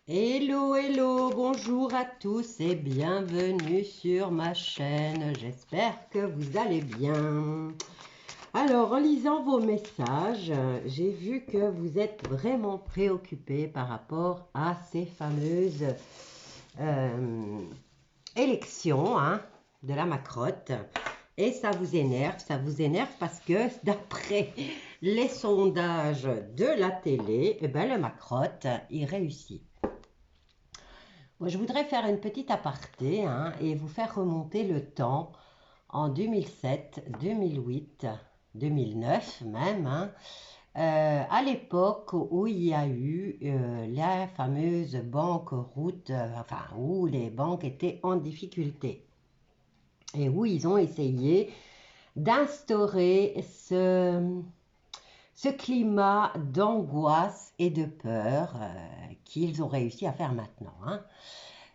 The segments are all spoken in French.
Hello, hello, bonjour à tous et bienvenue sur ma chaîne. J'espère que vous allez bien. Alors, en lisant vos messages, j'ai vu que vous êtes vraiment préoccupés par rapport à ces fameuses élections de la Macrotte. Et ça vous énerve parce que d'après les sondages de la télé, le Macrotte, il réussit. Moi, je voudrais faire une petite aparté et vous faire remonter le temps en 2007, 2008, 2009 même, à l'époque où il y a eu la fameuse banque route, enfin où les banques étaient en difficulté et où ils ont essayé d'instaurer ce climat d'angoisse et de peur qu'ils ont réussi à faire maintenant.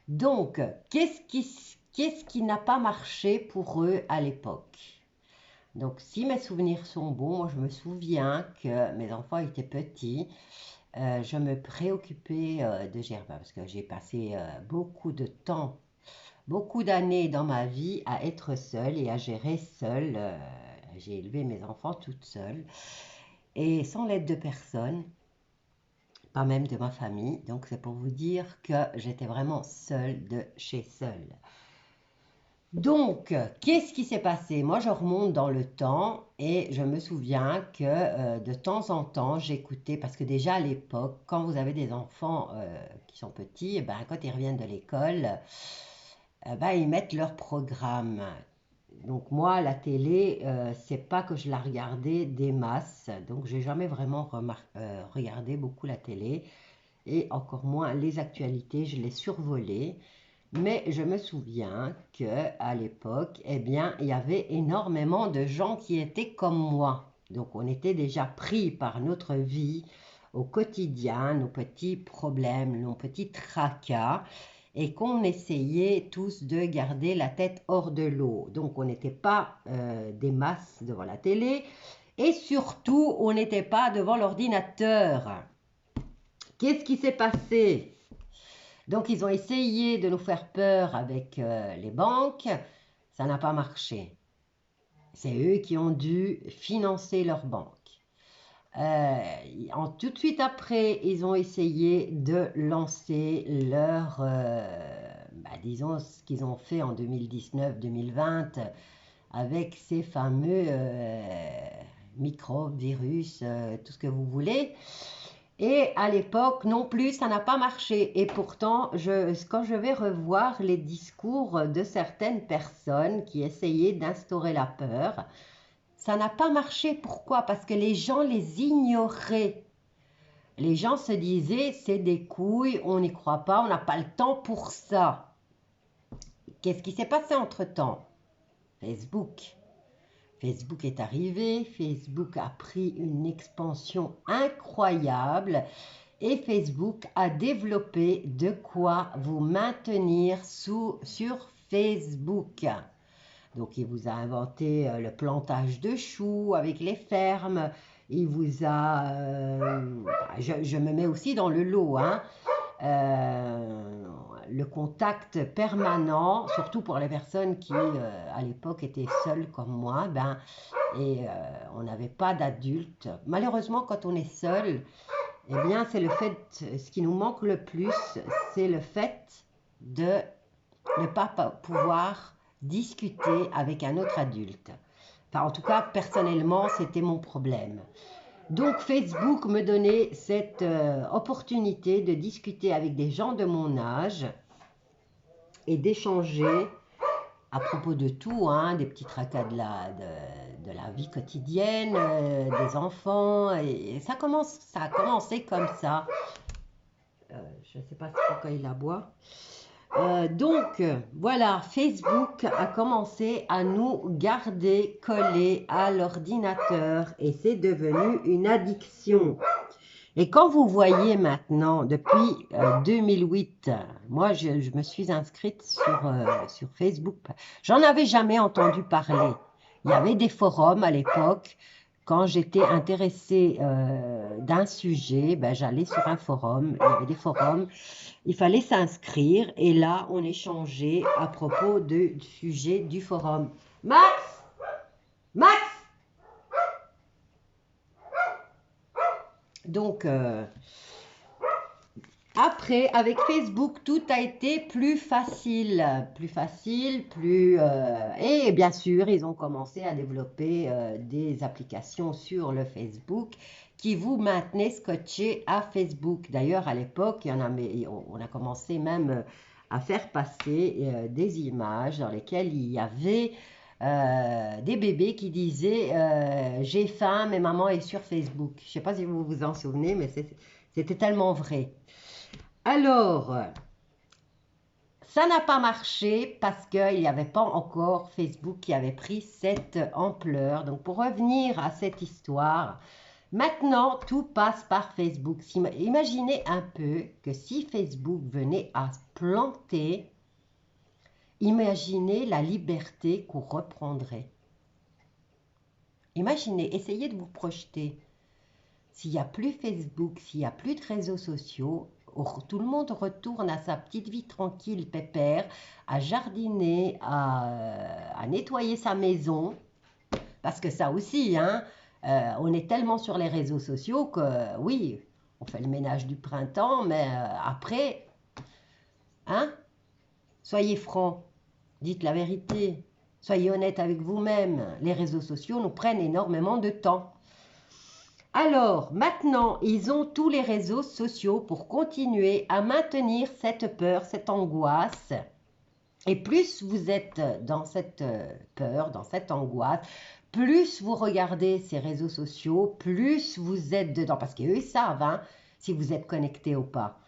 Donc, qu'est-ce qui n'a pas marché pour eux à l'époque? Donc, si mes souvenirs sont bons, moi, je me souviens que mes enfants étaient petits. Je me préoccupais de Germain parce que j'ai passé beaucoup de temps, beaucoup d'années dans ma vie à être seule et à gérer seule. J'ai élevé mes enfants toute seule et sans l'aide de personne, pas même de ma famille. Donc, c'est pour vous dire que j'étais vraiment seule de chez seule. Donc, qu'est-ce qui s'est passé? Moi, je remonte dans le temps et je me souviens que de temps en temps, j'écoutais, parce que déjà à l'époque, quand vous avez des enfants qui sont petits, quand ils reviennent de l'école, ils mettent leur programme. Donc moi, la télé, c'est pas que je la regardais des masses, donc j'ai jamais vraiment regardé beaucoup la télé et encore moins les actualités, je les survolais. Mais je me souviens qu'à l'époque, il y avait énormément de gens qui étaient comme moi. Donc, on était déjà pris par notre vie au quotidien, nos petits problèmes, nos petits tracas, et qu'on essayait tous de garder la tête hors de l'eau. Donc, on n'était pas des masses devant la télé, et surtout, on n'était pas devant l'ordinateur. Qu'est-ce qui s'est passé? Donc, ils ont essayé de nous faire peur avec les banques. Ça n'a pas marché. C'est eux qui ont dû financer leurs banques. Tout de suite après, ils ont essayé de lancer disons, ce qu'ils ont fait en 2019-2020 avec ces fameux microbes, virus, tout ce que vous voulez. Et à l'époque, non plus, ça n'a pas marché. Et pourtant, quand je vais revoir les discours de certaines personnes qui essayaient d'instaurer la peur, ça n'a pas marché. Pourquoi? Parce que les gens les ignoraient. Les gens se disaient, c'est des couilles, on n'y croit pas, on n'a pas le temps pour ça. Qu'est-ce qui s'est passé entre-temps? Facebook. Facebook est arrivé, Facebook a pris une expansion incroyable. Et Facebook a développé de quoi vous maintenir sur Facebook. Donc, il vous a inventé le plantage de choux avec les fermes. Il vous a... je me mets aussi dans le lot, le contact permanent, surtout pour les personnes qui, à l'époque, étaient seules comme moi, on n'avait pas d'adultes. Malheureusement, quand on est seul, c'est le fait, ce qui nous manque le plus, c'est le fait de ne pas pouvoir discuter avec un autre adulte. Enfin, en tout cas, personnellement, c'était mon problème. Donc, Facebook me donnait cette opportunité de discuter avec des gens de mon âge et d'échanger à propos de tout, des petits tracas de la vie quotidienne, des enfants. Et ça a commencé comme ça. Je ne sais pas pourquoi il aboie. Voilà, Facebook a commencé à nous garder collés à l'ordinateur et c'est devenu une addiction. Et quand vous voyez maintenant, depuis 2008, moi je me suis inscrite sur Facebook. J'en avais jamais entendu parler. Il y avait des forums à l'époque quand j'étais intéressée d'un sujet, ben, j'allais sur un forum, il y avait des forums, il fallait s'inscrire et là, on échangeait à propos du sujet du forum. Max! Max! Donc, après, avec Facebook, tout a été plus facile, et bien sûr, ils ont commencé à développer des applications sur le Facebook qui vous maintenaient scotché à Facebook. D'ailleurs, à l'époque, on a commencé même à faire passer des images dans lesquelles il y avait des bébés qui disaient j'ai faim, mais maman est sur Facebook. Je ne sais pas si vous vous en souvenez, mais c'était tellement vrai. Alors, ça n'a pas marché parce qu'il n'y avait pas encore Facebook qui avait pris cette ampleur. Donc, pour revenir à cette histoire, maintenant, tout passe par Facebook. Imaginez un peu que si Facebook venait à se planter, imaginez la liberté qu'on reprendrait. Imaginez, essayez de vous projeter. S'il n'y a plus Facebook, s'il n'y a plus de réseaux sociaux, tout le monde retourne à sa petite vie tranquille, pépère, à jardiner, à nettoyer sa maison. Parce que ça aussi, hein, on est tellement sur les réseaux sociaux que oui, on fait le ménage du printemps, mais après, hein, soyez francs, dites la vérité, soyez honnête avec vous-même. Les réseaux sociaux nous prennent énormément de temps. Alors, maintenant, ils ont tous les réseaux sociaux pour continuer à maintenir cette peur, cette angoisse. Et plus vous êtes dans cette peur, dans cette angoisse, plus vous regardez ces réseaux sociaux, plus vous êtes dedans. Parce qu'eux, ils savent hein, si vous êtes connecté ou pas.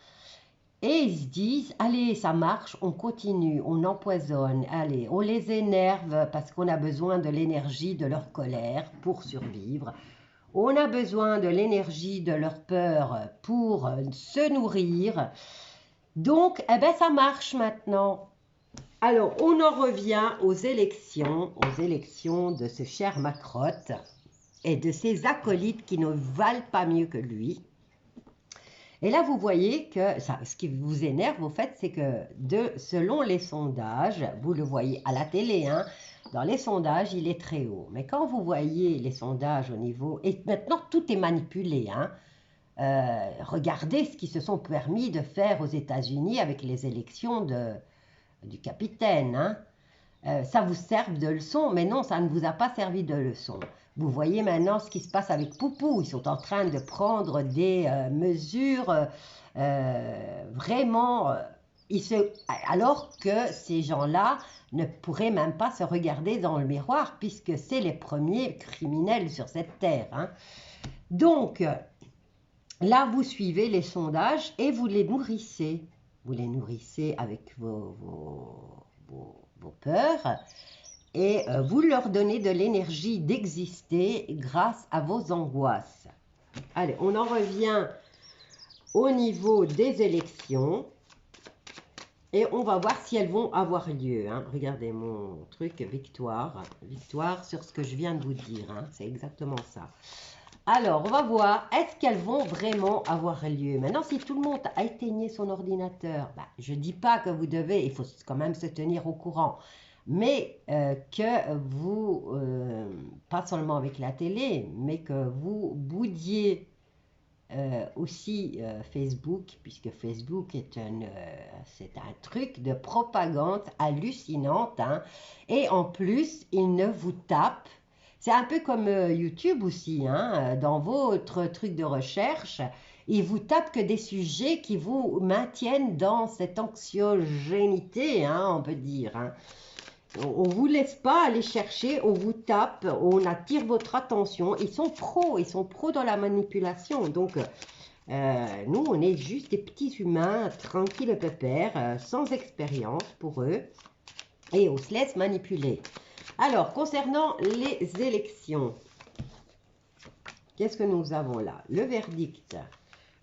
Et ils se disent, allez, ça marche, on continue, on empoisonne, allez, on les énerve parce qu'on a besoin de l'énergie de leur colère pour survivre. On a besoin de l'énergie de leur peur pour se nourrir. Donc, eh ben, ça marche maintenant. Alors, on en revient aux élections de ce cher Macrotte et de ses acolytes qui ne valent pas mieux que lui. Et là, vous voyez que ce qui vous énerve, au fait, c'est que selon les sondages, vous le voyez à la télé, hein, dans les sondages, il est très haut. Mais quand vous voyez les sondages au niveau... Et maintenant, tout est manipulé. Hein. Regardez ce qu'ils se sont permis de faire aux États-Unis avec les élections du capitaine. Hein. Ça vous sert de leçon, mais non, ça ne vous a pas servi de leçon. Vous voyez maintenant ce qui se passe avec Poupou. Ils sont en train de prendre des mesures vraiment... alors que ces gens-là ne pourraient même pas se regarder dans le miroir puisque c'est les premiers criminels sur cette terre. Hein. Donc, là, vous suivez les sondages et vous les nourrissez. Vous les nourrissez avec vos peurs et vous leur donnez de l'énergie d'exister grâce à vos angoisses. Allez, on en revient au niveau des élections et on va voir si elles vont avoir lieu. Hein. Regardez mon truc, victoire sur ce que je viens de vous dire. Hein. C'est exactement ça. Alors, on va voir, est-ce qu'elles vont vraiment avoir lieu? Maintenant, si tout le monde a éteigné son ordinateur, je ne dis pas que vous devez, il faut quand même se tenir au courant, mais que vous, pas seulement avec la télé, mais que vous boudiez aussi Facebook, puisque Facebook c'est un truc de propagande hallucinante, hein, et en plus, il ne vous tape. C'est un peu comme YouTube aussi, hein, dans votre truc de recherche, il vous tape que des sujets qui vous maintiennent dans cette anxiogénité, hein, on peut dire. Hein. On ne vous laisse pas aller chercher, on vous tape, on attire votre attention. Ils sont pros dans la manipulation. Donc, nous, on est juste des petits humains, tranquilles pépères, sans expérience pour eux. Et on se laisse manipuler. Alors, concernant les élections, qu'est-ce que nous avons là? Le verdict,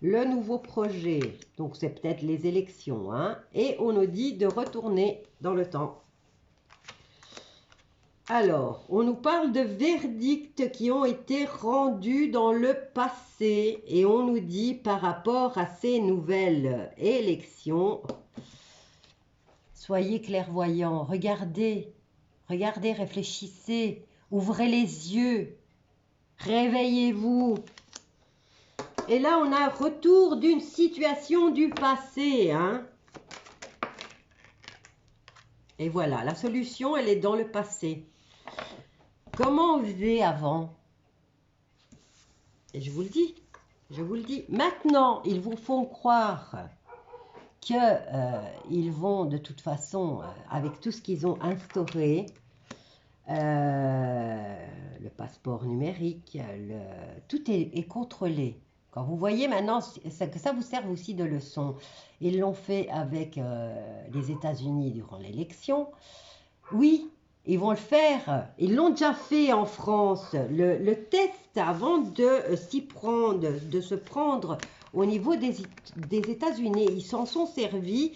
le nouveau projet, donc c'est peut-être les élections, hein, et on nous dit de retourner dans le temps. Alors, on nous parle de verdicts qui ont été rendus dans le passé et on nous dit par rapport à ces nouvelles élections, soyez clairvoyants, regardez, regardez, réfléchissez, ouvrez les yeux, réveillez-vous. Et là, on a un retour d'une situation du passé, hein. Et voilà, la solution, elle est dans le passé. Comment on faisait avant? Et je vous le dis, je vous le dis. Maintenant, ils vous font croire qu'ils vont de toute façon, avec tout ce qu'ils ont instauré, le passeport numérique, tout est contrôlé. Quand vous voyez maintenant, que ça vous serve aussi de leçon. Ils l'ont fait avec les États-Unis durant l'élection. Oui, ils vont le faire. Ils l'ont déjà fait en France. Le test avant de s'y prendre, de se prendre au niveau des États-Unis, ils s'en sont servis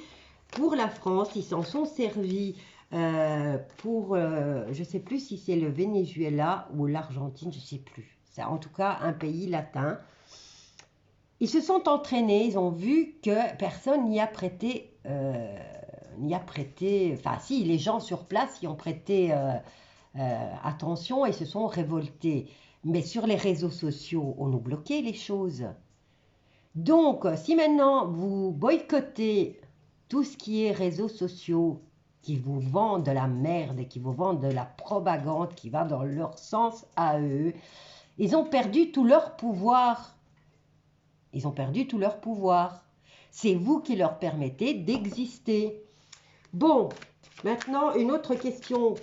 pour la France, ils s'en sont servis pour, je ne sais plus si c'est le Venezuela ou l'Argentine, je ne sais plus. C'est en tout cas un pays latin. Ils se sont entraînés, ils ont vu que personne n'y a prêté, enfin si, les gens sur place y ont prêté attention et se sont révoltés. Mais sur les réseaux sociaux, on nous bloquait les choses. Donc, si maintenant vous boycottez tout ce qui est réseaux sociaux, qui vous vendent de la merde et qui vous vendent de la propagande qui va dans leur sens à eux, ils ont perdu tout leur pouvoir. Ils ont perdu tout leur pouvoir. C'est vous qui leur permettez d'exister. Bon, maintenant, une autre question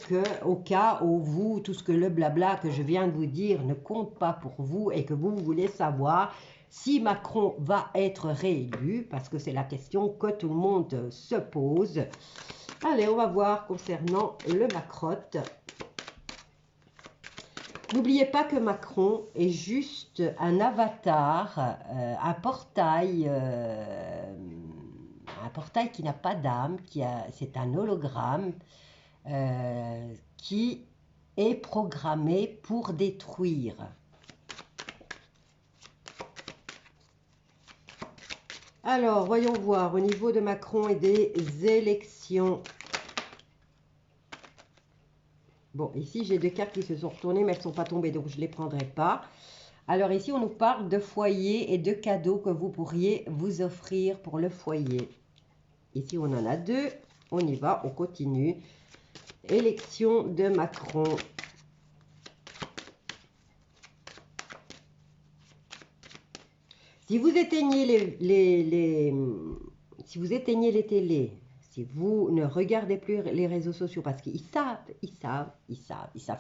au cas où vous, tout ce que le blabla que je viens de vous dire ne compte pas pour vous et que vous voulez savoir si Macron va être réélu, parce que c'est la question que tout le monde se pose. Allez, on va voir concernant le Macrotte. N'oubliez pas que Macron est juste un avatar, un portail qui n'a pas d'âme, c'est un hologramme qui est programmé pour détruire. Alors, voyons voir au niveau de Macron et des élections. Bon, ici, j'ai deux cartes qui se sont retournées, mais elles ne sont pas tombées, donc je ne les prendrai pas. Alors ici, on nous parle de foyer et de cadeaux que vous pourriez vous offrir pour le foyer. Ici, on en a deux. On y va, on continue. Élection de Macron. Si vous éteignez si vous éteignez les télés, si vous ne regardez plus les réseaux sociaux, parce qu'ils savent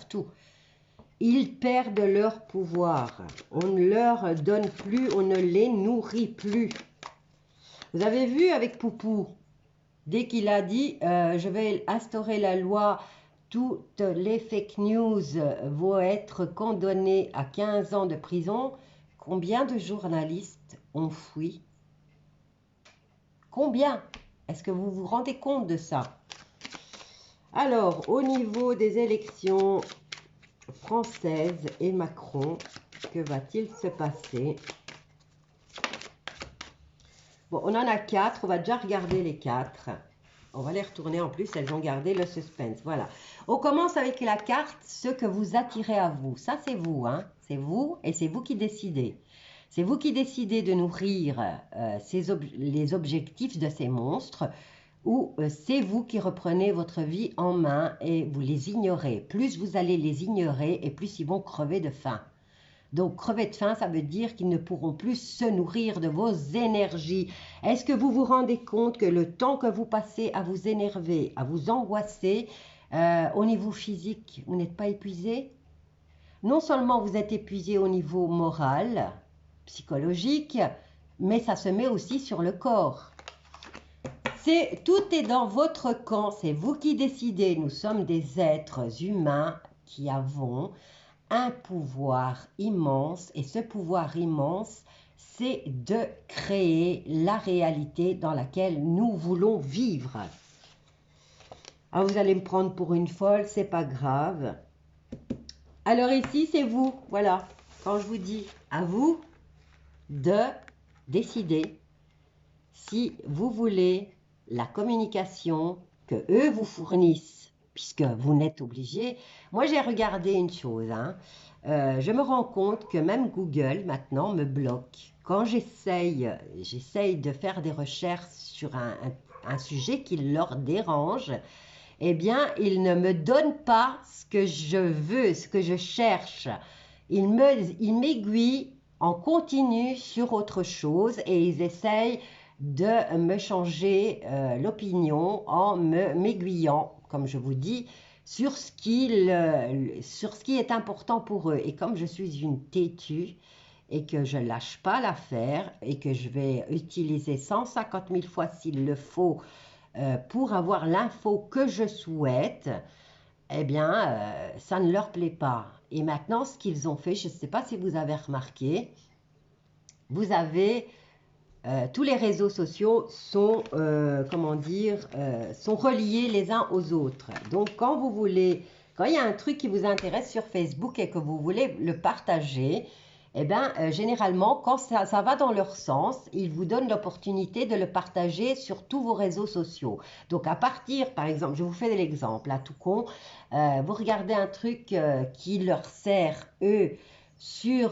tout. Ils perdent leur pouvoir. On ne leur donne plus, on ne les nourrit plus. Vous avez vu avec Poupou, dès qu'il a dit je vais instaurer la loi, toutes les fake news vont être condamnées à 15 ans de prison. Combien de journalistes ont fui? Combien? Est-ce que vous vous rendez compte de ça? Alors, au niveau des élections françaises et Macron, que va-t-il se passer? Bon, on en a 4, on va déjà regarder les 4. On va les retourner en plus, elles ont gardé le suspense. Voilà. On commence avec la carte, ce que vous attirez à vous. Ça, c'est vous, hein. C'est vous et c'est vous qui décidez. C'est vous qui décidez de nourrir les objectifs de ces monstres ou c'est vous qui reprenez votre vie en main et vous les ignorez. Plus vous allez les ignorer et plus ils vont crever de faim. Donc, crever de faim, ça veut dire qu'ils ne pourront plus se nourrir de vos énergies. Est-ce que vous vous rendez compte que le temps que vous passez à vous énerver, à vous angoisser, au niveau physique, vous n'êtes pas épuisé? Non seulement vous êtes épuisé au niveau moral, psychologique, mais ça se met aussi sur le corps. Tout est dans votre camp, c'est vous qui décidez. Nous sommes des êtres humains qui avons un pouvoir immense et ce pouvoir immense, c'est de créer la réalité dans laquelle nous voulons vivre. Ah, vous allez me prendre pour une folle, c'est pas grave. Alors ici, c'est vous, voilà. Quand je vous dis à vous de décider si vous voulez la communication que eux vous fournissent, puisque vous n'êtes obligé. Moi, j'ai regardé une chose, hein. Je me rends compte que même Google, maintenant, me bloque. Quand j'essaye de faire des recherches sur un sujet qui leur dérange, eh bien, ils ne me donnent pas ce que je veux, ce que je cherche. Ils m'aiguillent en continu sur autre chose et ils essayent de me changer l'opinion en m'aiguillant, comme je vous dis, sur ce qui est important pour eux. Et comme je suis une têtue et que je ne lâche pas l'affaire et que je vais utiliser 150 000 fois s'il le faut pour avoir l'info que je souhaite, eh bien, ça ne leur plaît pas. Et maintenant, ce qu'ils ont fait, je ne sais pas si vous avez remarqué, vous avez tous les réseaux sociaux sont, comment dire, sont reliés les uns aux autres. Donc, quand il y a un truc qui vous intéresse sur Facebook et que vous voulez le partager, eh bien, généralement, quand ça va dans leur sens, ils vous donnent l'opportunité de le partager sur tous vos réseaux sociaux. Donc, à partir, par exemple, je vous fais l'exemple, à tout con, vous regardez un truc qui leur sert, eux, sur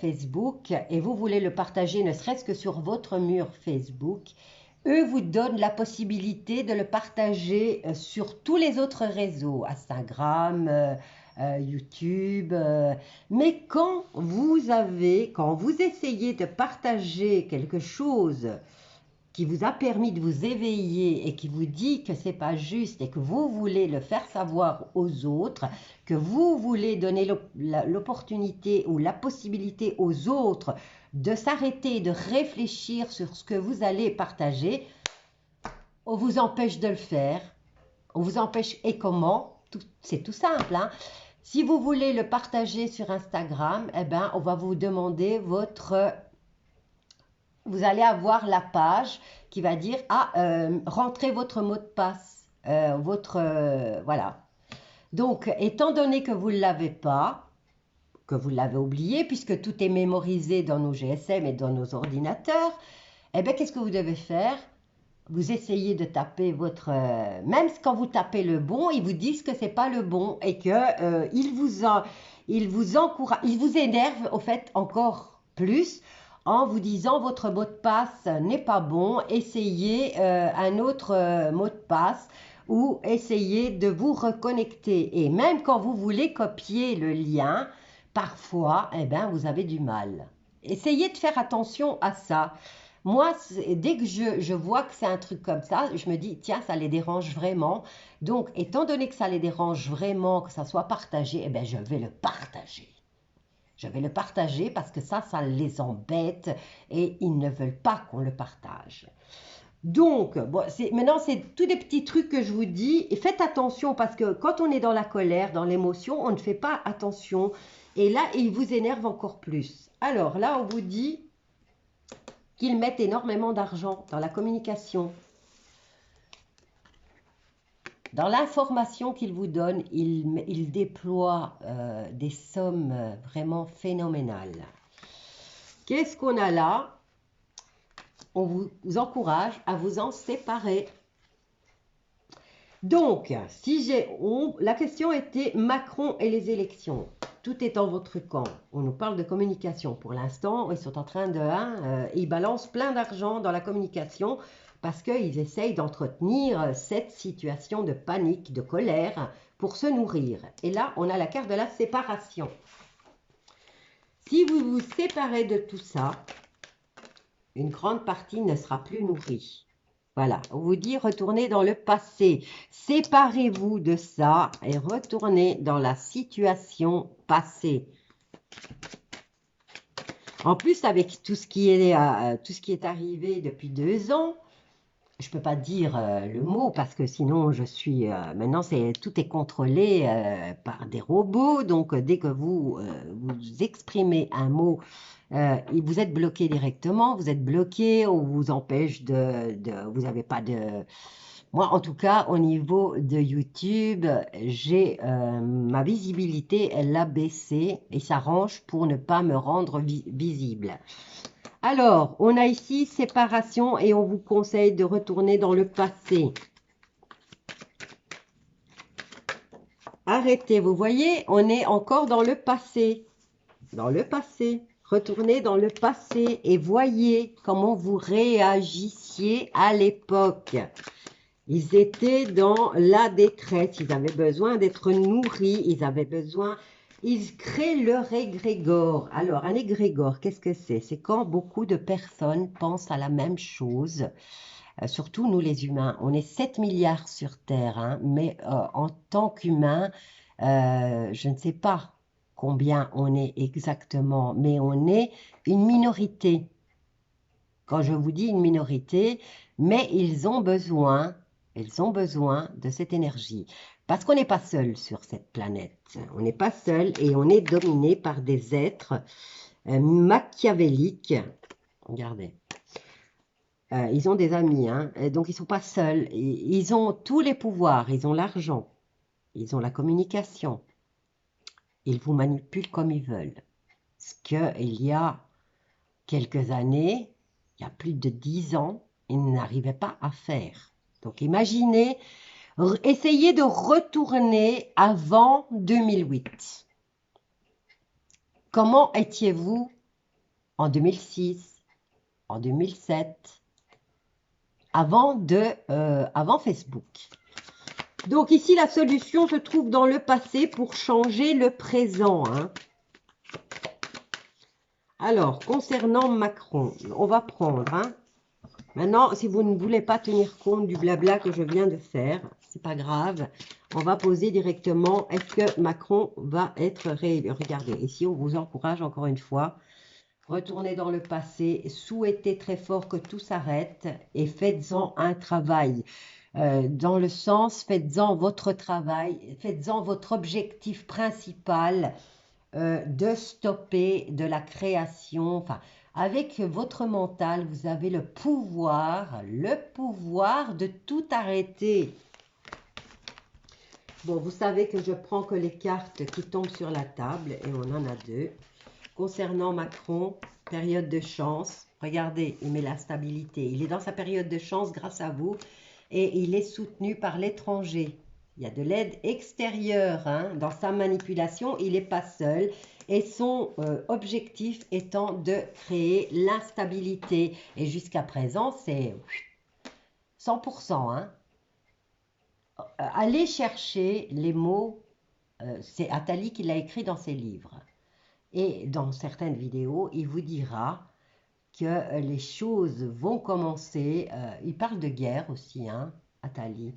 Facebook et vous voulez le partager ne serait-ce que sur votre mur Facebook, eux vous donnent la possibilité de le partager sur tous les autres réseaux, Instagram, YouTube. Mais quand vous essayez de partager quelque chose qui vous a permis de vous éveiller et qui vous dit que c'est pas juste et que vous voulez le faire savoir aux autres, que vous voulez donner l'opportunité ou la possibilité aux autres de s'arrêter, de réfléchir sur ce que vous allez partager, on vous empêche de le faire. On vous empêche, et comment? C'est tout simple, hein? Si vous voulez le partager sur Instagram, eh ben, on va vous demander vous allez avoir la page qui va dire rentrez votre mot de passe, voilà. Donc, étant donné que vous ne l'avez pas, que vous l'avez oublié, puisque tout est mémorisé dans nos GSM et dans nos ordinateurs, eh bien, qu'est-ce que vous devez faire? Vous essayez de taper même quand vous tapez le bon, ils vous disent que c'est pas le bon et que ils vous énervent au fait encore plus en vous disant votre mot de passe n'est pas bon, essayez un autre mot de passe ou essayez de vous reconnecter. Et même quand vous voulez copier le lien, parfois, eh ben, vous avez du mal. Essayez de faire attention à ça. Moi, dès que je vois que c'est un truc comme ça, je me dis, tiens, ça les dérange vraiment. Donc, étant donné que ça les dérange vraiment, que ça soit partagé, eh bien, je vais le partager. Je vais le partager parce que ça les embête et ils ne veulent pas qu'on le partage. Donc, bon, maintenant, c'est tous des petits trucs que je vous dis. Et faites attention parce que quand on est dans la colère, dans l'émotion, on ne fait pas attention. Et là, il vous énerve encore plus. Alors là, on vous dit qu'ils mettent énormément d'argent dans la communication. Dans l'information qu'ils vous donnent, ils déploient des sommes vraiment phénoménales. Qu'est-ce qu'on a là? On vous encourage à vous en séparer. Donc, la question était Macron et les élections. Tout est en votre camp. On nous parle de communication. Pour l'instant, ils sont en train ils balancent plein d'argent dans la communication parce qu'ils essayent d'entretenir cette situation de panique, de colère pour se nourrir. Et là, on a la carte de la séparation. Si vous vous séparez de tout ça, une grande partie ne sera plus nourrie. Voilà, on vous dit retournez dans le passé. Séparez-vous de ça et retournez dans la situation passée. En plus, avec tout ce qui est arrivé depuis 2 ans, je ne peux pas dire le mot parce que sinon maintenant tout est contrôlé par des robots. Donc, dès que vous exprimez un mot, vous êtes bloqué directement, vous êtes bloqué, on vous empêche vous n'avez pas Moi, en tout cas, au niveau de YouTube, j'ai ma visibilité, elle a baissé et s'arrange pour ne pas me rendre visible. Alors, on a ici séparation et on vous conseille de retourner dans le passé. Arrêtez, vous voyez, on est encore dans le passé. Dans le passé. Retournez dans le passé et voyez comment vous réagissiez à l'époque. Ils étaient dans la détresse, ils avaient besoin d'être nourris, ils avaient besoin... Ils créent leur égrégore. Alors, un égrégore, qu'est-ce que c'est? C'est quand beaucoup de personnes pensent à la même chose. Surtout nous les humains. On est 7 milliards sur Terre, hein, mais en tant qu'humains, je ne sais pas combien on est exactement, mais on est une minorité. Quand je vous dis une minorité, mais ils ont besoin de cette énergie. Parce qu'on n'est pas seul sur cette planète. On n'est pas seul et on est dominé par des êtres machiavéliques. Regardez. Ils ont des amis, hein, donc ils ne sont pas seuls. Ils ont tous les pouvoirs, ils ont l'argent, ils ont la communication. Ils vous manipulent comme ils veulent. Ce qu'il y a quelques années, il y a plus de 10 ans, ils n'arrivaient pas à faire. Donc imaginez, essayez de retourner avant 2008. Comment étiez-vous en 2006, en 2007, avant Facebook? Donc ici, la solution se trouve dans le passé pour changer le présent. Hein. Alors, concernant Macron, on va prendre... Hein. Maintenant, si vous ne voulez pas tenir compte du blabla que je viens de faire, c'est pas grave. On va poser directement, est-ce que Macron va être réélu? Regardez, ici, on vous encourage encore une fois. Retournez dans le passé, souhaitez très fort que tout s'arrête et faites-en un travail. Dans le sens, faites-en votre travail, faites-en votre objectif principal de stopper de la création. Enfin, avec votre mental, vous avez le pouvoir de tout arrêter. Bon, vous savez que je prends que les cartes qui tombent sur la table et on en a deux. Concernant Macron, période de chance, regardez, il met la stabilité. Il est dans sa période de chance grâce à vous et il est soutenu par l'étranger. Il y a de l'aide extérieure hein, dans sa manipulation, il n'est pas seul. Et son objectif étant de créer l'instabilité. Et jusqu'à présent, c'est 100%. Hein. Allez chercher les mots, c'est Attali qui l'a écrit dans ses livres. Et dans certaines vidéos, il vous dira que les choses vont commencer. Il parle de guerre aussi, hein, Attali.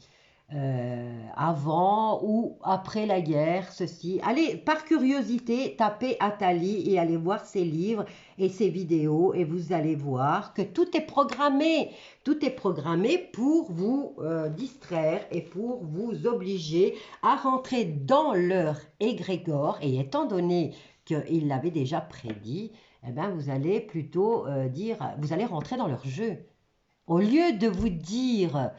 Avant ou après la guerre, ceci. Allez, par curiosité, tapez Attali et allez voir ses livres et ses vidéos et vous allez voir que tout est programmé. Tout est programmé pour vous distraire et pour vous obliger à rentrer dans leur égrégore. Et étant donné qu'il l'avait déjà prédit, eh bien, vous allez plutôt vous allez rentrer dans leur jeu. Au lieu de vous dire...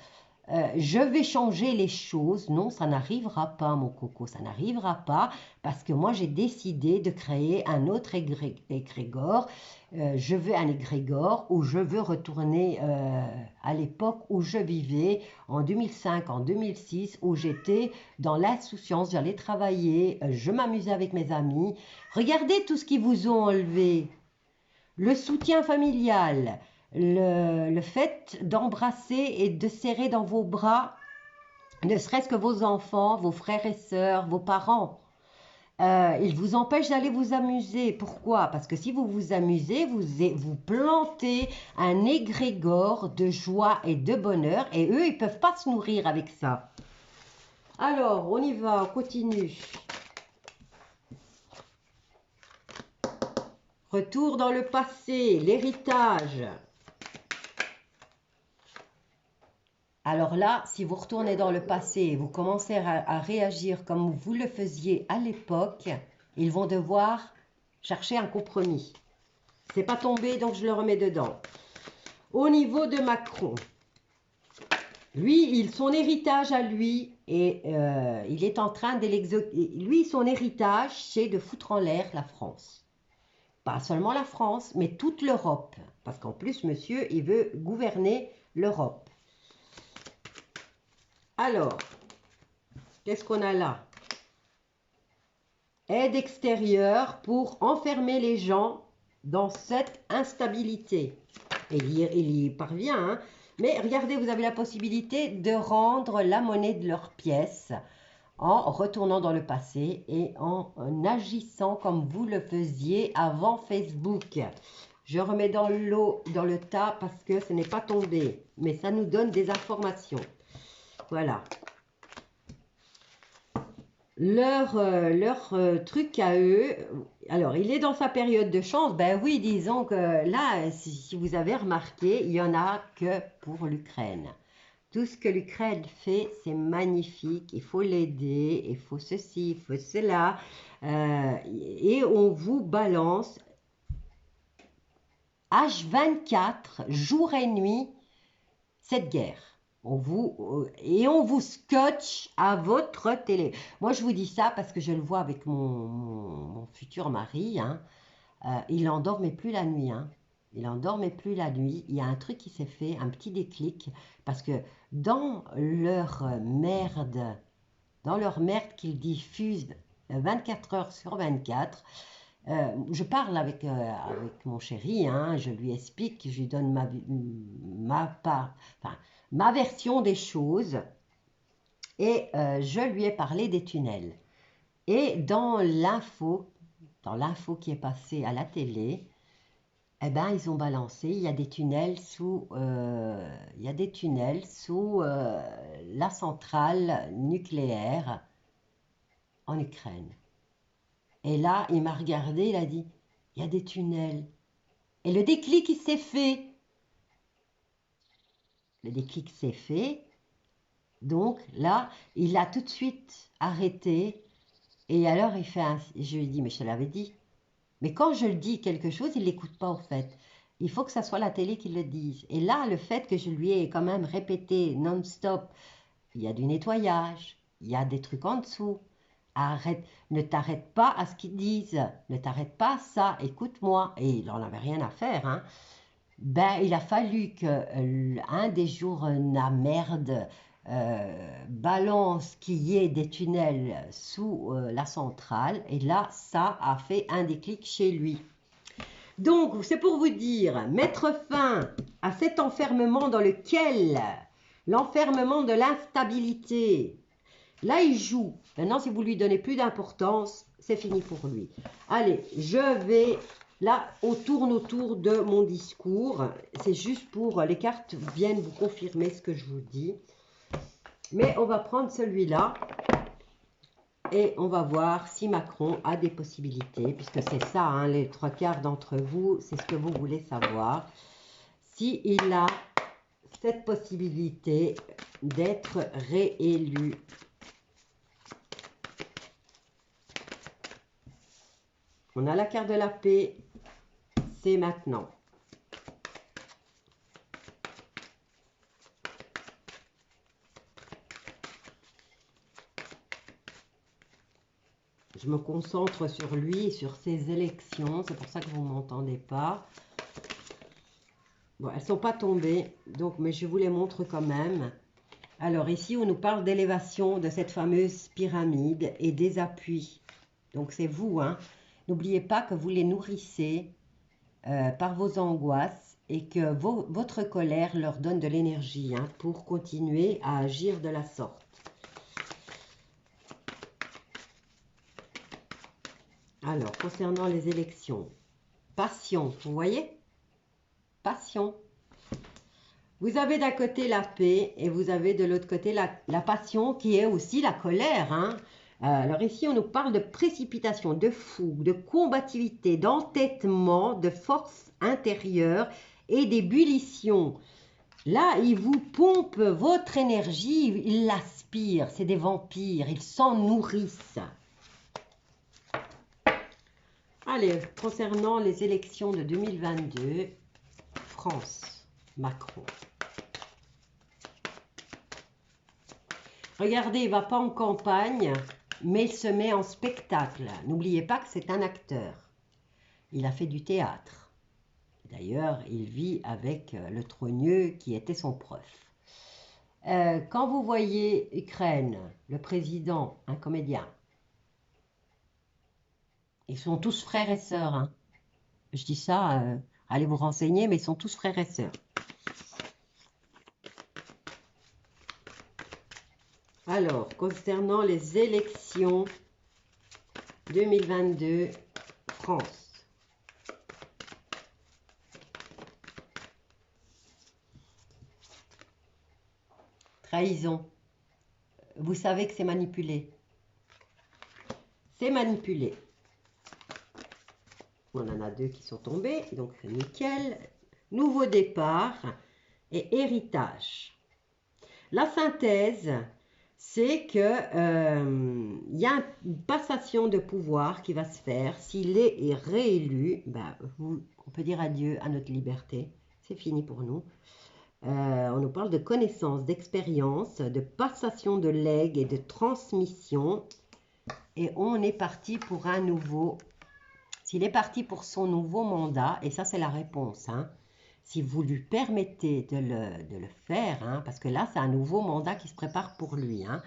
je vais changer les choses. Non, ça n'arrivera pas, mon coco, ça n'arrivera pas parce que moi, j'ai décidé de créer un autre égrégore. Je veux un égrégore où je veux retourner à l'époque où je vivais, en 2005, en 2006, où j'étais dans l'insouciance, j'allais travailler, je m'amusais avec mes amis. Regardez tout ce qu'ils vous ont enlevé. Le soutien familial, le fait d'embrasser et de serrer dans vos bras, ne serait-ce que vos enfants, vos frères et sœurs, vos parents. Ils vous empêchent d'aller vous amuser. Pourquoi? Parce que si vous vous amusez, vous plantez un égrégore de joie et de bonheur et eux, ils ne peuvent pas se nourrir avec ça. Alors, on y va, on continue. Retour dans le passé, l'héritage. Alors là, si vous retournez dans le passé et vous commencez à réagir comme vous le faisiez à l'époque, ils vont devoir chercher un compromis. C'est pas tombé, donc je le remets dedans. Au niveau de Macron, Lui, son héritage à lui, et il est en train de l'exécuter. Lui, son héritage, c'est de foutre en l'air la France. Pas seulement la France, mais toute l'Europe. Parce qu'en plus, monsieur, il veut gouverner l'Europe. Alors, qu'est-ce qu'on a là? Aide extérieure pour enfermer les gens dans cette instabilité. Et il y parvient, hein. Mais regardez, vous avez la possibilité de rendre la monnaie de leur pièce en retournant dans le passé et en agissant comme vous le faisiez avant Facebook. Je remets dans l'eau, dans le tas, parce que ce n'est pas tombé. Mais ça nous donne des informations. Voilà. Leur truc à eux, alors il est dans sa période de chance, ben oui, disons que là, si vous avez remarqué, il n'y en a que pour l'Ukraine. Tout ce que l'Ukraine fait, c'est magnifique, il faut l'aider, il faut ceci, il faut cela, et on vous balance H24, jour et nuit, cette guerre. On vous scotche à votre télé. Moi, je vous dis ça parce que je le vois avec mon futur mari. Hein. Il n'endormait plus la nuit. Hein. Il n'endormait plus la nuit. Il y a un truc qui s'est fait, un petit déclic. Parce que dans leur merde qu'ils diffusent 24 heures sur 24, je parle avec mon chéri, hein, je lui explique, je lui donne ma version des choses et je lui ai parlé des tunnels. Et dans l'info qui est passée à la télé, eh ben, ils ont balancé, il y a des tunnels sous la centrale nucléaire en Ukraine. Et là, il m'a regardé, il a dit, il y a des tunnels. Et le déclic, il s'est fait. Le déclic s'est fait. Donc là, il a tout de suite arrêté. Et alors, je lui ai dit, mais je te l'avais dit. Mais quand je le dis quelque chose, il ne l'écoute pas, au fait. Il faut que ça soit la télé qui le dise. Et là, le fait que je lui ai quand même répété non-stop, il y a du nettoyage, il y a des trucs en dessous. Arrête, ne t'arrête pas à ce qu'ils disent, ne t'arrête pas à ça, écoute-moi. Et il n'en avait rien à faire, hein. Ben, il a fallu qu'un des jours na merde balance qu'il y ait des tunnels sous la centrale. Et là, ça a fait un déclic chez lui. Donc, c'est pour vous dire, mettre fin à cet enfermement dans lequel, l'enfermement de l'instabilité, là, il joue. Maintenant, si vous lui donnez plus d'importance, c'est fini pour lui. Allez, là, on tourne autour de mon discours. C'est juste pour... Les cartes viennent vous confirmer ce que je vous dis. Mais on va prendre celui-là. Et on va voir si Macron a des possibilités. Puisque c'est ça, hein, les 3/4 d'entre vous, c'est ce que vous voulez savoir. S'il a cette possibilité d'être réélu. On a la carte de la paix, c'est maintenant. Je me concentre sur lui et sur ses élections, c'est pour ça que vous ne m'entendez pas. Bon, elles ne sont pas tombées, donc, mais je vous les montre quand même. Alors ici, on nous parle d'élévation de cette fameuse pyramide et des appuis. Donc c'est vous, hein. N'oubliez pas que vous les nourrissez par vos angoisses et que votre colère leur donne de l'énergie, hein, pour continuer à agir de la sorte. Alors, concernant les élections, passion, vous voyez? Passion. Vous avez d'un côté la paix et vous avez de l'autre côté la passion qui est aussi la colère, hein. Alors ici, on nous parle de précipitation, de fougue, de combativité, d'entêtement, de force intérieure et d'ébullition. Là, ils vous pompent votre énergie, ils l'aspirent, c'est des vampires, ils s'en nourrissent. Allez, concernant les élections de 2022, France, Macron. Regardez, il ne va pas en campagne, mais il se met en spectacle. N'oubliez pas que c'est un acteur. Il a fait du théâtre. D'ailleurs, il vit avec le trogneux qui était son prof. Quand vous voyez Ukraine, le président, un comédien, ils sont tous frères et sœurs. Hein. Je dis ça, allez vous renseigner, mais ils sont tous frères et sœurs. Alors, concernant les élections 2022, France. Trahison. Vous savez que c'est manipulé. C'est manipulé. On en a deux qui sont tombés, donc nickel. Nouveau départ et héritage. La synthèse, c'est que y a une passation de pouvoir qui va se faire. S'il est réélu, ben, on peut dire adieu à notre liberté. C'est fini pour nous. On nous parle de connaissances, d'expérience, de passation de legs et de transmission. Et on est parti pour un nouveau... S'il est parti pour son nouveau mandat, et ça c'est la réponse, hein, si vous lui permettez de le faire, hein, parce que là c'est un nouveau mandat qui se prépare pour lui. Hein.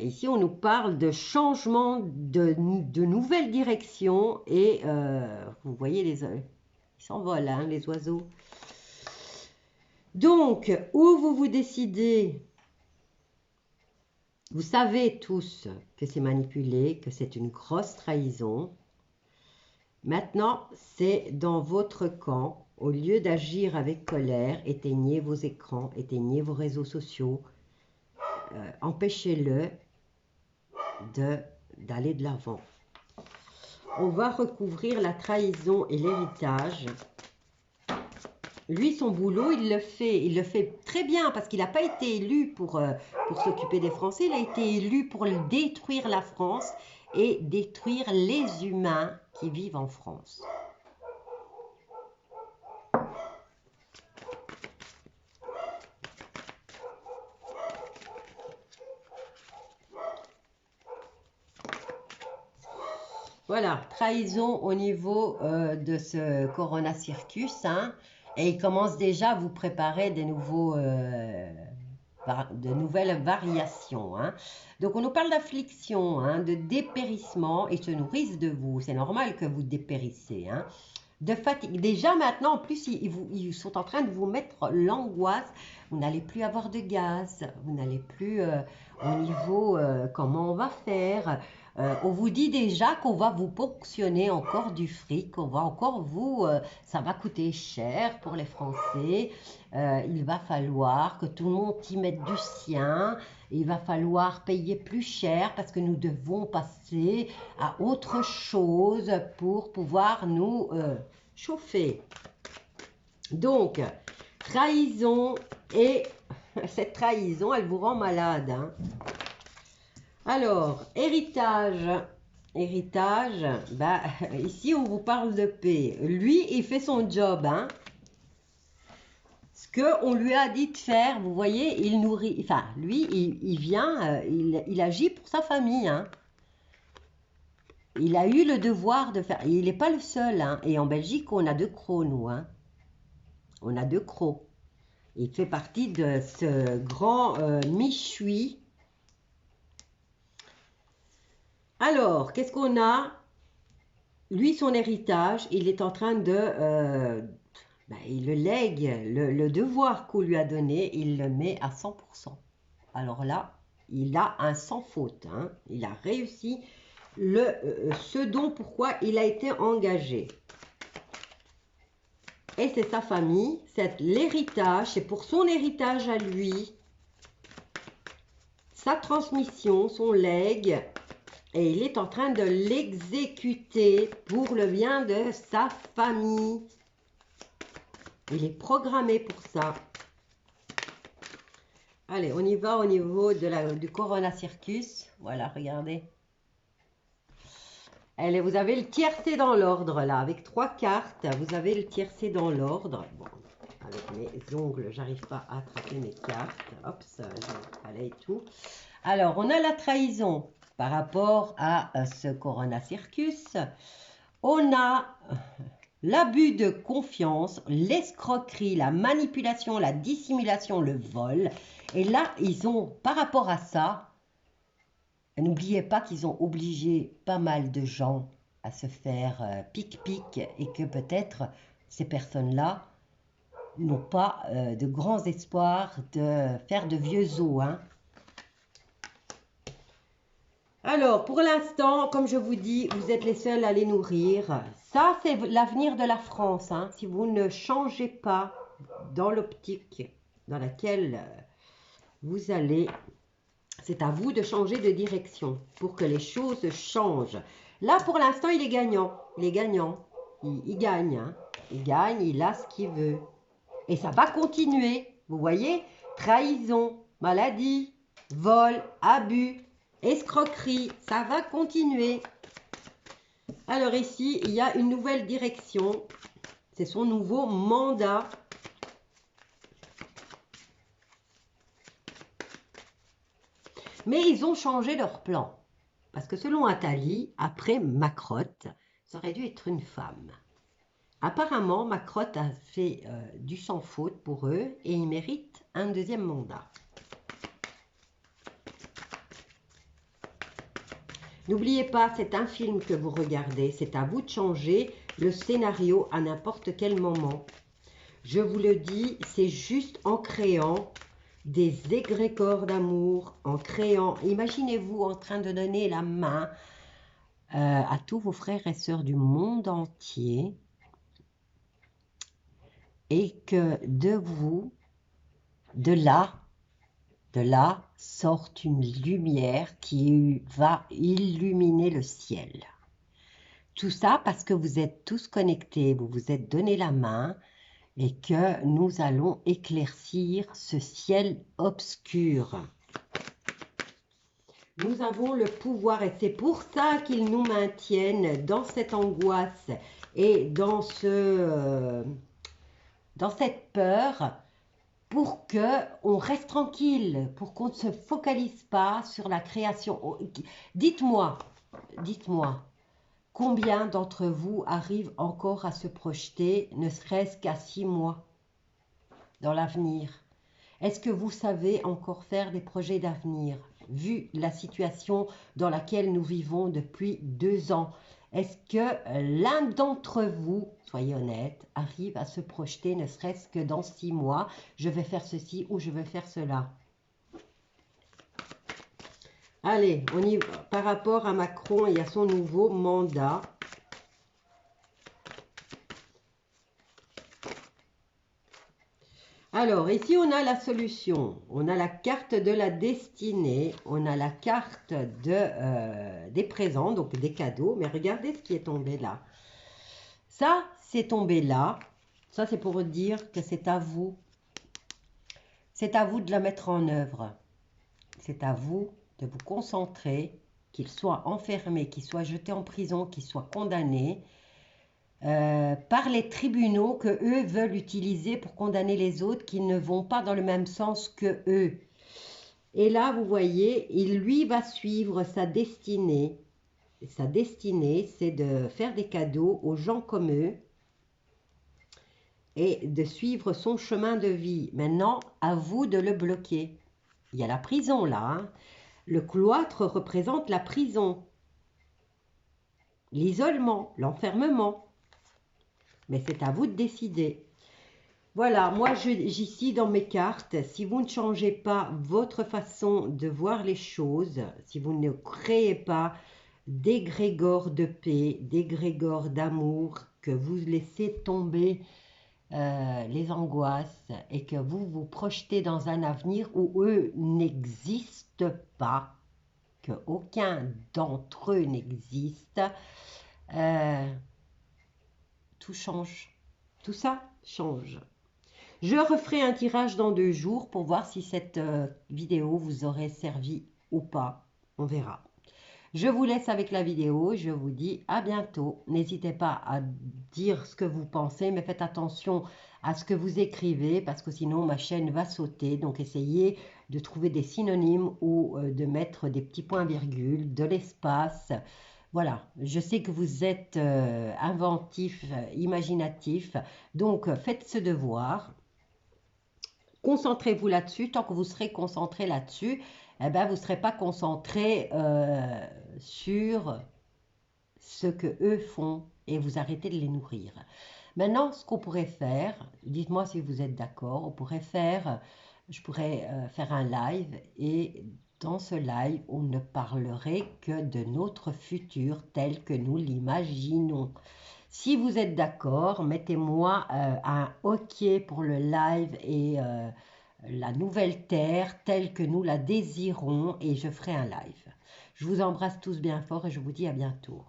Ici on nous parle de changement de nouvelles directions et vous voyez ils s'envolent, hein, les oiseaux. Donc, où vous vous décidez, vous savez tous que c'est manipulé, que c'est une grosse trahison. Maintenant, c'est dans votre camp. Au lieu d'agir avec colère, éteignez vos écrans, éteignez vos réseaux sociaux. Empêchez-le d'aller de l'avant. On va recouvrir la trahison et l'héritage. Lui, son boulot, il le fait très bien parce qu'il n'a pas été élu pour s'occuper des Français, il a été élu pour détruire la France et détruire les humains qui vivent en France. Voilà, trahison au niveau de ce Corona Circus, hein, et il commence déjà à vous préparer de nouvelles variations. Hein. Donc, on nous parle d'affliction, hein, de dépérissement, et se nourrissent de vous. C'est normal que vous dépérissez. Hein. De fatigue. Déjà maintenant, en plus, ils sont en train de vous mettre l'angoisse. Vous n'allez plus avoir de gaz. Vous n'allez plus au niveau comment on va faire. On vous dit déjà qu'on va vous ponctionner encore du fric. On va encore ça va coûter cher pour les Français. Il va falloir que tout le monde y mette du sien. Il va falloir payer plus cher parce que nous devons passer à autre chose pour pouvoir nous chauffer. Donc, trahison et cette trahison, elle vous rend malade. Hein. Alors, héritage. Héritage, bah, ici on vous parle de paix. Lui, il fait son job. Hein. Ce qu'on lui a dit de faire, vous voyez, il nourrit, enfin, lui, il vient, il agit pour sa famille, hein. Il a eu le devoir de faire, il n'est pas le seul, hein. Et en Belgique, on a 2 crocs, nous, hein. On a 2 crocs. Il fait partie de ce grand Michui. Alors, qu'est-ce qu'on a? Lui, son héritage, il est en train de... il le lègue, le devoir qu'on lui a donné, il le met à 100%. Alors là, il a un sans faute. Hein. Il a réussi ce dont pourquoi il a été engagé. Et c'est sa famille, c'est l'héritage, c'est pour son héritage à lui, sa transmission, son legs, et il est en train de l'exécuter pour le bien de sa famille. Il est programmé pour ça. Allez, on y va au niveau du Corona Circus. Voilà, regardez. Allez, vous avez le tiercé dans l'ordre, là. Avec 3 cartes, vous avez le tiercé dans l'ordre. Bon. avec mes ongles, j'arrive pas à attraper mes cartes. Hop, ça, je et tout. Alors, on a la trahison par rapport à ce Corona Circus. On a l'abus de confiance, l'escroquerie, la manipulation, la dissimulation, le vol. Et là, ils ont, par rapport à ça, n'oubliez pas qu'ils ont obligé pas mal de gens à se faire pic-pic et que peut-être ces personnes-là n'ont pas de grands espoirs de faire de vieux os. Hein. Alors, pour l'instant, comme je vous dis, vous êtes les seuls à les nourrir. Ça, c'est l'avenir de la France. Hein. Si vous ne changez pas dans l'optique dans laquelle vous allez, c'est à vous de changer de direction pour que les choses changent. Là, pour l'instant, il est gagnant. Il est gagnant. Il gagne. Hein. Il gagne, il a ce qu'il veut. Et ça va continuer. Vous voyez, trahison, maladie, vol, abus, escroquerie, ça va continuer. Alors ici, il y a une nouvelle direction. C'est son nouveau mandat. Mais ils ont changé leur plan. Parce que selon Attali, après Macrotte, ça aurait dû être une femme. Apparemment, Macrotte a fait du sans faute pour eux et ils méritent un deuxième mandat. N'oubliez pas, c'est un film que vous regardez. C'est à vous de changer le scénario à n'importe quel moment. Je vous le dis, c'est juste en créant des égrégores d'amour, en créant... Imaginez-vous en train de donner la main à tous vos frères et sœurs du monde entier et que de vous, de là sorte une lumière qui va illuminer le ciel. Tout ça parce que vous êtes tous connectés, vous vous êtes donné la main et que nous allons éclaircir ce ciel obscur. Nous avons le pouvoir et c'est pour ça qu'ils nous maintiennent dans cette angoisse et dans cette peur pour qu'on reste tranquille, pour qu'on ne se focalise pas sur la création. Dites-moi, combien d'entre vous arrivent encore à se projeter, ne serait-ce qu'à 6 mois dans l'avenir? Est-ce que vous savez encore faire des projets d'avenir, vu la situation dans laquelle nous vivons depuis 2 ans? Est-ce que l'un d'entre vous, soyez honnête, arrive à se projeter, ne serait-ce que dans 6 mois, je vais faire ceci ou je vais faire cela? Allez, on y va. Par rapport à Macron et à son nouveau mandat. Alors, ici, on a la solution. On a la carte de la destinée. On a la carte des présents, donc des cadeaux. Mais regardez ce qui est tombé là. Ça, c'est tombé là. Ça, c'est pour dire que c'est à vous. C'est à vous de la mettre en œuvre. C'est à vous de vous concentrer, qu'il soit enfermé, qu'il soit jeté en prison, qu'il soit condamné. Par les tribunaux que eux veulent utiliser pour condamner les autres qui ne vont pas dans le même sens que eux. Et là, vous voyez, lui va suivre sa destinée. Sa destinée, c'est de faire des cadeaux aux gens comme eux et de suivre son chemin de vie. Maintenant, à vous de le bloquer. Il y a la prison là. Hein. Le cloître représente la prison, l'isolement, l'enfermement. Mais c'est à vous de décider. Voilà, moi j'ici dans mes cartes, si vous ne changez pas votre façon de voir les choses, si vous ne créez pas d'égrégore de paix, d'égrégore d'amour, que vous laissez tomber les angoisses et que vous vous projetez dans un avenir où eux n'existent pas, qu'aucun d'entre eux n'existe, tout change. Tout ça change. Je referai un tirage dans 2 jours pour voir si cette vidéo vous aurait servi ou pas. On verra. Je vous laisse avec la vidéo. Je vous dis à bientôt. N'hésitez pas à dire ce que vous pensez, mais faites attention à ce que vous écrivez parce que sinon ma chaîne va sauter. Donc essayez de trouver des synonymes ou de mettre des petits points-virgules, de l'espace. Voilà, je sais que vous êtes inventif, imaginatif. Donc faites ce devoir. Concentrez-vous là-dessus. Tant que vous serez concentré là-dessus, eh ben, vous ne serez pas concentré sur ce que eux font et vous arrêtez de les nourrir. Maintenant, ce qu'on pourrait faire, dites-moi si vous êtes d'accord, je pourrais faire un live et dans ce live, on ne parlerait que de notre futur tel que nous l'imaginons. Si vous êtes d'accord, mettez-moi un OK pour le live et la nouvelle terre telle que nous la désirons et je ferai un live. Je vous embrasse tous bien fort et je vous dis à bientôt.